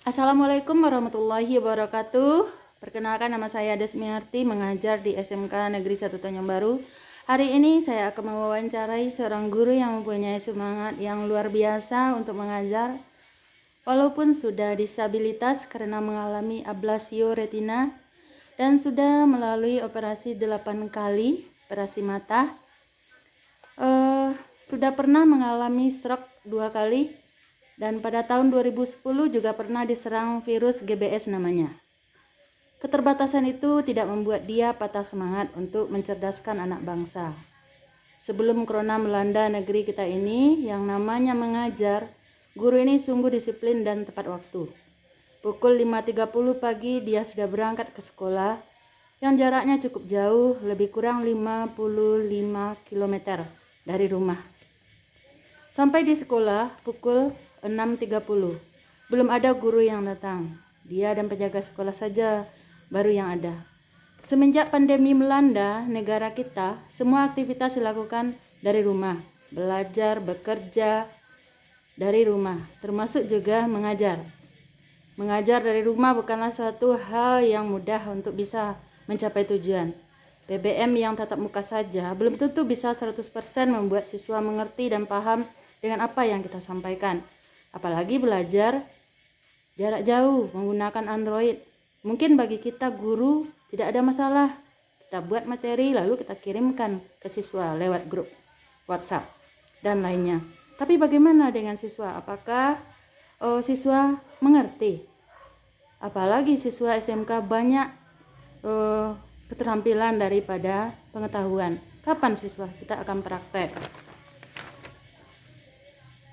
Assalamualaikum warahmatullahi wabarakatuh. Perkenalkan, nama saya Desmiarti, mengajar di SMK Negeri 1 Tanjung Baru. Hari ini saya akan mewawancarai seorang guru yang mempunyai semangat yang luar biasa untuk mengajar. Walaupun sudah disabilitas karena mengalami ablasio retina dan sudah melalui operasi 8 kali, operasi mata. Sudah pernah mengalami stroke 2 kali. Dan pada tahun 2010 juga pernah diserang virus GBS namanya. Keterbatasan itu tidak membuat dia patah semangat untuk mencerdaskan anak bangsa. Sebelum corona melanda negeri kita ini, yang namanya mengajar, guru ini sungguh disiplin dan tepat waktu. Pukul 5.30 pagi dia sudah berangkat ke sekolah yang jaraknya cukup jauh, lebih kurang 55 km dari rumah. Sampai di sekolah pukul 6.30. Belum ada guru yang datang. Dia dan penjaga sekolah saja baru yang ada. Semenjak pandemi melanda negara kita, semua aktivitas dilakukan dari rumah. Belajar, bekerja dari rumah, termasuk juga mengajar. Mengajar dari rumah bukanlah suatu hal yang mudah untuk bisa mencapai tujuan. PBM yang tatap muka saja belum tentu bisa 100% membuat siswa mengerti dan paham dengan apa yang kita sampaikan. Apalagi belajar jarak jauh menggunakan Android. Mungkin bagi kita guru tidak ada masalah. Kita buat materi lalu kita kirimkan ke siswa lewat grup WhatsApp dan lainnya. Tapi bagaimana dengan siswa? Apakah siswa mengerti? Apalagi siswa SMK banyak keterampilan daripada pengetahuan. Kapan siswa kita akan praktek?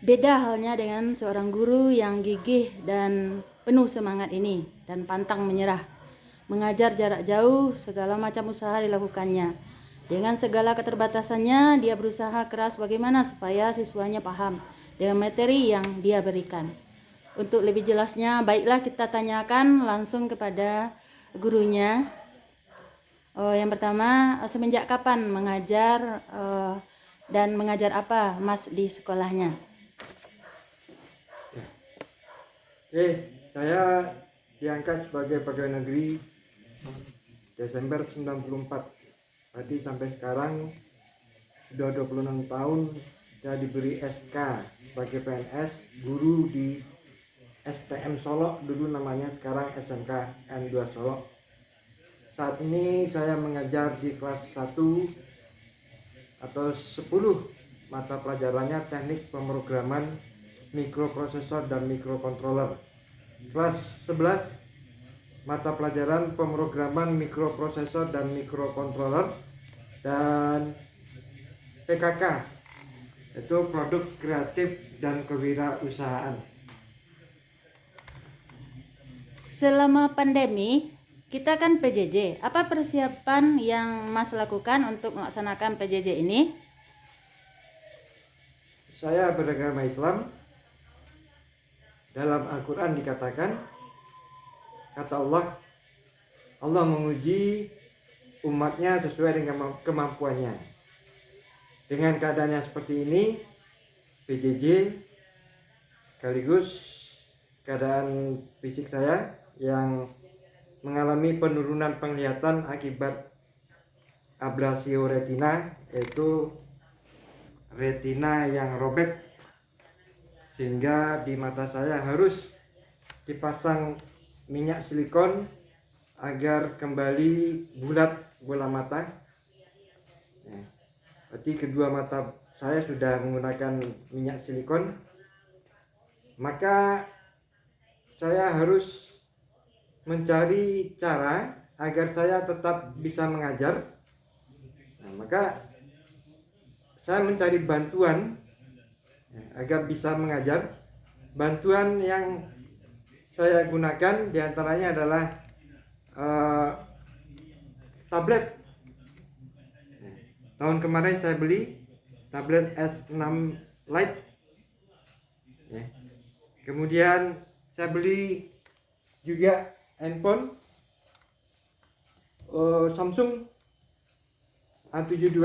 Beda halnya dengan seorang guru yang gigih dan penuh semangat ini dan pantang menyerah. Mengajar jarak jauh, segala macam usaha dilakukannya. Dengan segala keterbatasannya, dia berusaha keras bagaimana supaya siswanya paham dengan materi yang dia berikan. Untuk lebih jelasnya, baiklah kita tanyakan langsung kepada gurunya. Yang pertama, semenjak kapan mengajar dan mengajar apa Mas di sekolahnya? Saya diangkat sebagai pegawai negeri Desember 94. Berarti sampai sekarang sudah 26 tahun saya diberi SK sebagai PNS guru di STM Solo, dulu namanya, sekarang SMK N2 Solo. Saat ini saya mengajar di kelas 1 atau 10 mata pelajarannya teknik pemrograman mikroprosesor dan mikrokontroler. Kelas 11 mata pelajaran pemrograman mikroprosesor dan mikrokontroler, dan PKK itu produk kreatif dan kewirausahaan. Selama pandemi, kita kan PJJ. Apa persiapan yang Mas lakukan untuk melaksanakan PJJ ini? Saya beragama Islam. Dalam Al-Quran dikatakan, kata Allah, Allah menguji umatnya sesuai dengan kemampuannya. Dengan keadaannya seperti ini, PJJ sekaligus keadaan fisik saya yang mengalami penurunan penglihatan akibat ablasio retina, yaitu retina yang robek, sehingga di mata saya harus dipasang minyak silikon agar kembali bulat bola mata. Berarti kedua mata saya sudah menggunakan minyak silikon. Maka saya harus mencari cara agar saya tetap bisa mengajar. Maka saya mencari bantuan agar bisa mengajar. Bantuan yang saya gunakan diantaranya adalah tablet. Tahun kemarin saya beli tablet S6 Lite. Kemudian saya beli juga handphone Samsung A72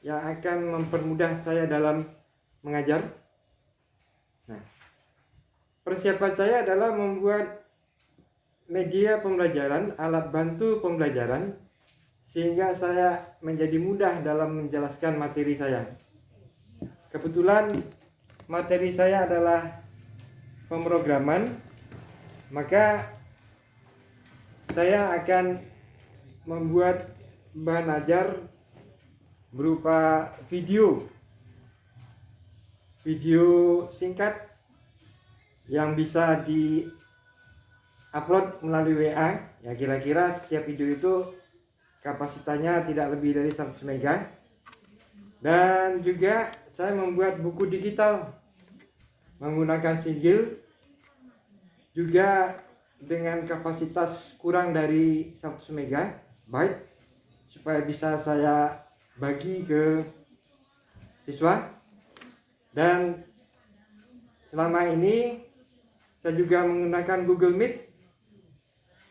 yang akan mempermudah saya dalam mengajar. persiapan saya adalah membuat media pembelajaran, alat bantu pembelajaran, sehingga saya menjadi mudah dalam menjelaskan materi saya. Kebetulan materi saya adalah pemrograman, maka saya akan membuat bahan ajar berupa video singkat yang bisa di-upload melalui WA. Ya, kira-kira setiap video itu kapasitasnya tidak lebih dari 100 MB. Dan juga saya membuat buku digital menggunakan single juga dengan kapasitas kurang dari 100 MB supaya bisa saya bagi ke siswa. Dan selama ini saya juga menggunakan Google Meet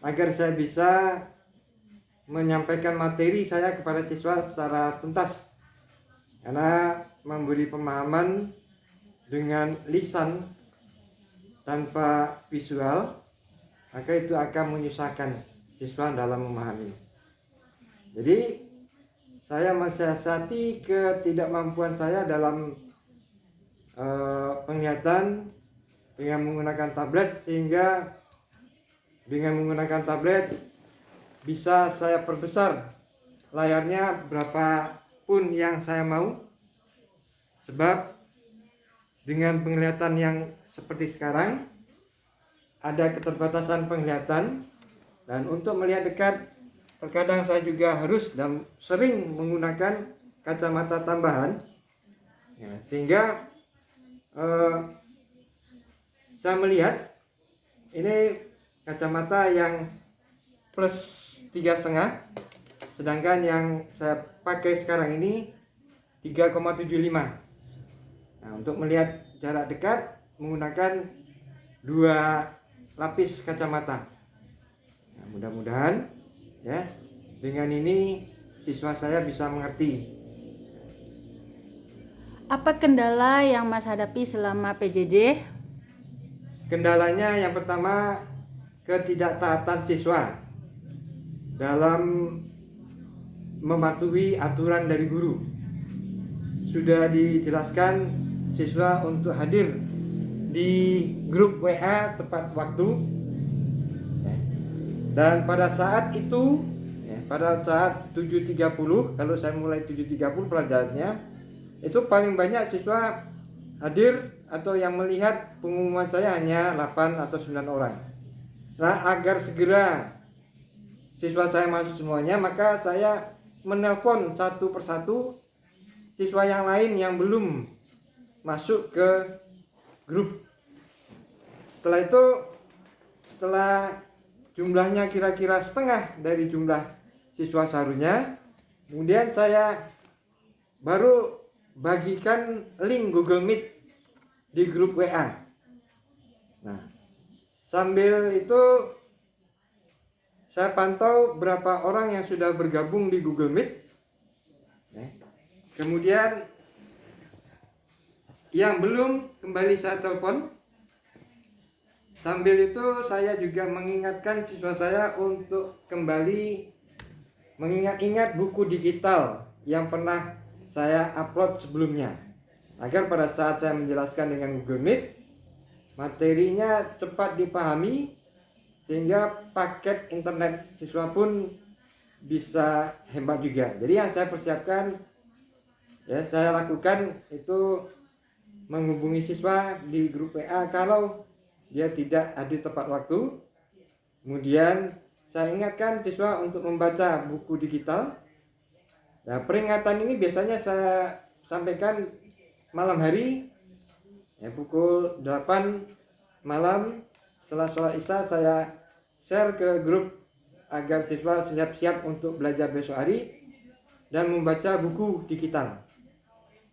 agar saya bisa menyampaikan materi saya kepada siswa secara tuntas, karena memberi pemahaman dengan lisan tanpa visual maka itu akan menyusahkan siswa dalam memahami. Jadi saya mensiasati ketidakmampuan saya dalam penglihatan dengan menggunakan tablet, sehingga dengan menggunakan tablet bisa saya perbesar layarnya berapapun yang saya mau, sebab dengan penglihatan yang seperti sekarang ada keterbatasan penglihatan, dan untuk melihat dekat terkadang saya juga harus dan sering menggunakan kacamata tambahan, ya, sehingga saya melihat ini kacamata yang plus 3,5, sedangkan yang saya pakai sekarang ini 3,75. Nah, untuk melihat jarak dekat menggunakan 2 lapis kacamata. Nah, mudah-mudahan ya dengan ini siswa saya bisa mengerti. Apa kendala yang Mas hadapi selama PJJ? Kendalanya yang pertama, ketidaktaatan siswa dalam mematuhi aturan dari guru. Sudah dijelaskan siswa untuk hadir di grup WA tepat waktu, dan pada saat itu pada saat 7.30, kalau saya mulai 7.30 pelajarannya, itu paling banyak siswa hadir atau yang melihat pengumuman saya hanya 8 atau 9 orang. Nah, agar segera siswa saya masuk semuanya, maka saya menelpon satu persatu siswa yang lain yang belum masuk ke grup. Setelah itu, setelah jumlahnya kira-kira setengah dari jumlah siswa seharusnya, kemudian saya baru bagikan link Google Meet di grup WA. Nah, sambil itu saya pantau berapa orang yang sudah bergabung di Google Meet. Kemudian yang belum kembali saya telepon. Sambil itu saya juga mengingatkan siswa saya untuk kembali mengingat-ingat buku digital yang pernah saya upload sebelumnya, agar pada saat saya menjelaskan dengan Google Meet, materinya cepat dipahami, sehingga paket internet siswa pun bisa hemat juga. Jadi yang saya persiapkan, ya saya lakukan itu menghubungi siswa di grup WA kalau dia tidak hadir tepat waktu. Kemudian saya ingatkan siswa untuk membaca buku digital. Nah, peringatan ini biasanya saya sampaikan malam hari, ya, pukul 8 malam setelah sholat isya saya share ke grup agar siswa siap-siap untuk belajar besok hari dan membaca buku digital.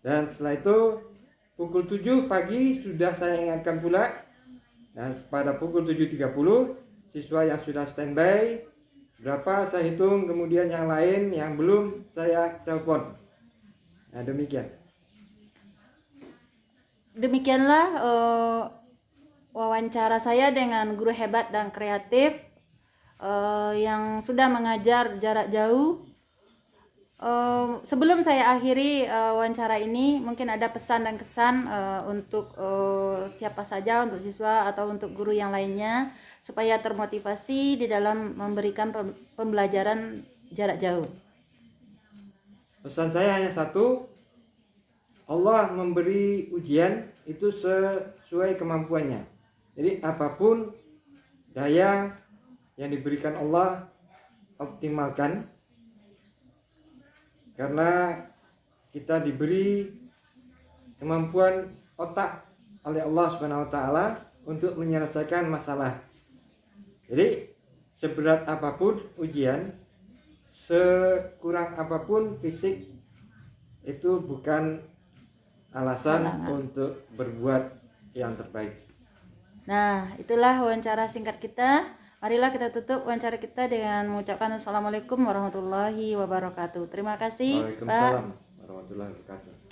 Dan setelah itu pukul 7 pagi sudah saya ingatkan pula. Dan pada pukul 7.30 siswa yang sudah standby berapa saya hitung, kemudian yang lain yang belum saya telepon. Nah, demikian. Demikianlah wawancara saya dengan guru hebat dan kreatif yang sudah mengajar jarak jauh. Sebelum saya akhiri wawancara ini, mungkin ada pesan dan kesan untuk siapa saja, untuk siswa atau untuk guru yang lainnya, supaya termotivasi di dalam memberikan pembelajaran jarak jauh. Pesan saya hanya satu, Allah memberi ujian itu sesuai kemampuannya. Jadi apapun daya yang diberikan Allah, optimalkan, karena kita diberi kemampuan otak oleh Allah Subhanahu wa taala untuk menyelesaikan masalah. Jadi seberat apapun ujian, sekurang apapun fisik, itu bukan alasan untuk berbuat yang terbaik. Nah, itulah wawancara singkat kita. Marilah kita tutup wawancara kita dengan mengucapkan Assalamualaikum warahmatullahi wabarakatuh. Terima kasih, Pak. Waalaikumsalam warahmatullahi wabarakatuh.